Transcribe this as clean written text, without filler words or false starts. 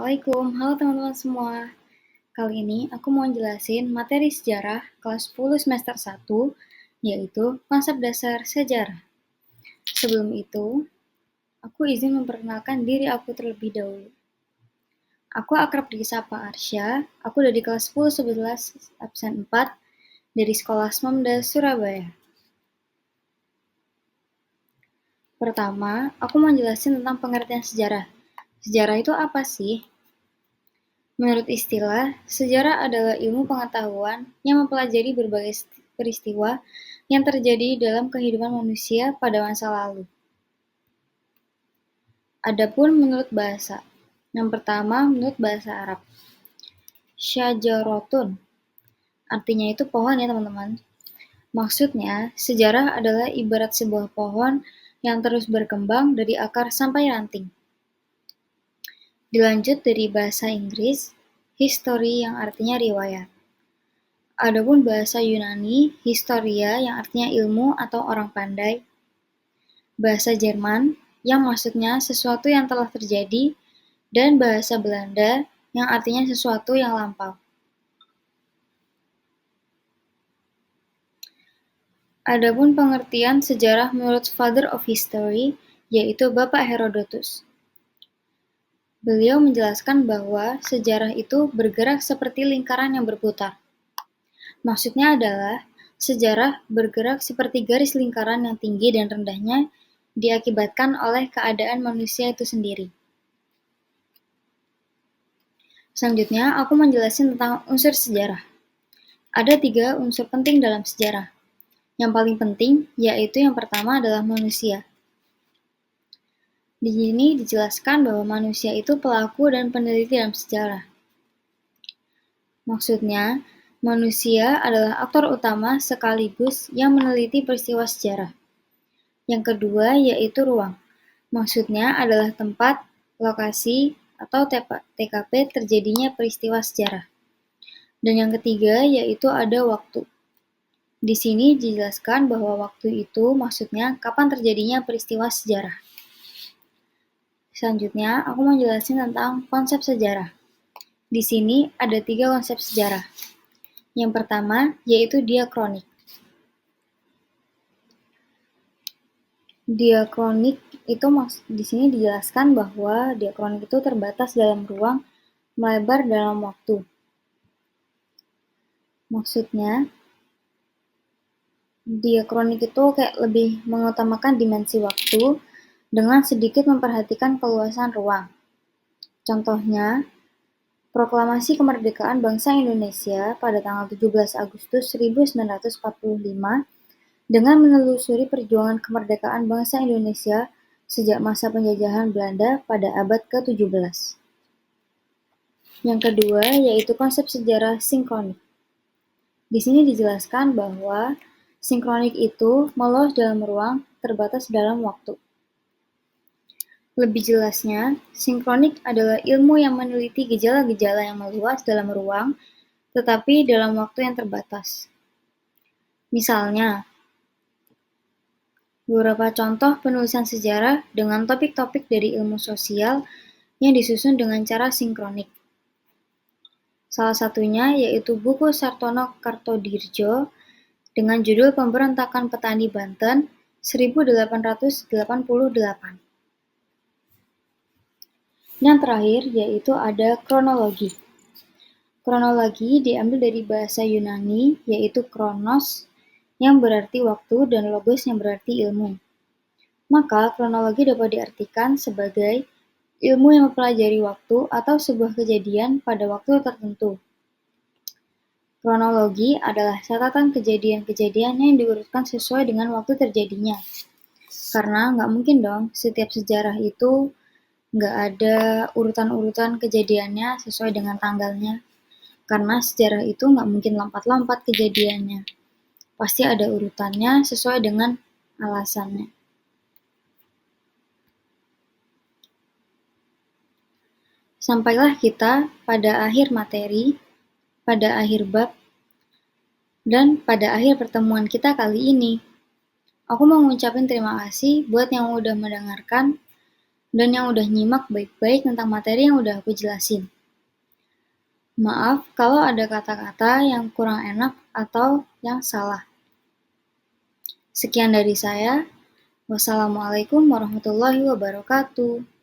Assalamualaikum, halo teman-teman semua. Kali ini aku mau jelasin materi sejarah kelas 10 semester 1, yaitu konsep dasar sejarah. Sebelum itu, aku izin memperkenalkan diri aku terlebih dahulu. Aku akrab disapa Arsya, aku dari kelas 10-11 absen 4 dari Sekolah Smamda Surabaya. Pertama, aku mau jelasin tentang pengertian sejarah. Sejarah itu apa sih? Menurut istilah, sejarah adalah ilmu pengetahuan yang mempelajari berbagai peristiwa yang terjadi dalam kehidupan manusia pada masa lalu. Adapun menurut bahasa, yang pertama menurut bahasa Arab, syajarotun, artinya itu pohon ya teman-teman. Maksudnya, sejarah adalah ibarat sebuah pohon yang terus berkembang dari akar sampai ranting. Dilanjut dari bahasa Inggris, history yang artinya riwayat. Adapun bahasa Yunani, historia yang artinya ilmu atau orang pandai. Bahasa Jerman yang maksudnya sesuatu yang telah terjadi, dan bahasa Belanda yang artinya sesuatu yang lampau. Adapun pengertian sejarah menurut Father of History, yaitu Bapak Herodotus. Beliau menjelaskan bahwa sejarah itu bergerak seperti lingkaran yang berputar. Maksudnya adalah, sejarah bergerak seperti garis lingkaran yang tinggi dan rendahnya diakibatkan oleh keadaan manusia itu sendiri. Selanjutnya, aku menjelaskan tentang unsur sejarah. Ada 3 unsur penting dalam sejarah. Yang paling penting, yaitu yang pertama adalah manusia. Di sini dijelaskan bahwa manusia itu pelaku dan peneliti dalam sejarah. Maksudnya, manusia adalah aktor utama sekaligus yang meneliti peristiwa sejarah. Yang kedua yaitu ruang. Maksudnya adalah tempat, lokasi, atau TKP terjadinya peristiwa sejarah. Dan yang ketiga yaitu ada waktu. Di sini dijelaskan bahwa waktu itu maksudnya kapan terjadinya peristiwa sejarah. Selanjutnya, aku mau jelasin tentang konsep sejarah. Di sini ada 3 konsep sejarah. Yang pertama yaitu diakronik. Diakronik itu di sini dijelaskan bahwa diakronik itu terbatas dalam ruang, melebar dalam waktu. Maksudnya, diakronik itu kayak lebih mengutamakan dimensi waktu dengan sedikit memperhatikan keluasan ruang. Contohnya, Proklamasi Kemerdekaan Bangsa Indonesia pada tanggal 17 Agustus 1945 dengan menelusuri perjuangan kemerdekaan bangsa Indonesia sejak masa penjajahan Belanda pada abad ke-17. Yang kedua yaitu konsep sejarah sinkronik. Di sini dijelaskan bahwa sinkronik itu meluas dalam ruang, terbatas dalam waktu. Lebih jelasnya, sinkronik adalah ilmu yang meneliti gejala-gejala yang meluas dalam ruang, tetapi dalam waktu yang terbatas. Misalnya, beberapa contoh penulisan sejarah dengan topik-topik dari ilmu sosial yang disusun dengan cara sinkronik. Salah satunya yaitu buku Sartono Kartodirjo dengan judul Pemberontakan Petani Banten 1888. Yang terakhir yaitu ada kronologi. Kronologi diambil dari bahasa Yunani yaitu kronos yang berarti waktu dan logos yang berarti ilmu. Maka kronologi dapat diartikan sebagai ilmu yang mempelajari waktu atau sebuah kejadian pada waktu tertentu. Kronologi adalah catatan kejadian-kejadian yang diurutkan sesuai dengan waktu terjadinya. Karena nggak mungkin dong setiap sejarah itu nggak ada urutan-urutan kejadiannya sesuai dengan tanggalnya. Karena sejarah itu nggak mungkin lompat-lompat kejadiannya. Pasti ada urutannya sesuai dengan alasannya. Sampailah kita pada akhir materi, pada akhir bab, dan pada akhir pertemuan kita kali ini. Aku mau ngucapin terima kasih buat yang udah mendengarkan. dan yang udah nyimak baik-baik tentang materi yang udah aku jelasin. Maaf kalau ada kata-kata yang kurang enak atau yang salah. Sekian dari saya. Wassalamualaikum warahmatullahi wabarakatuh.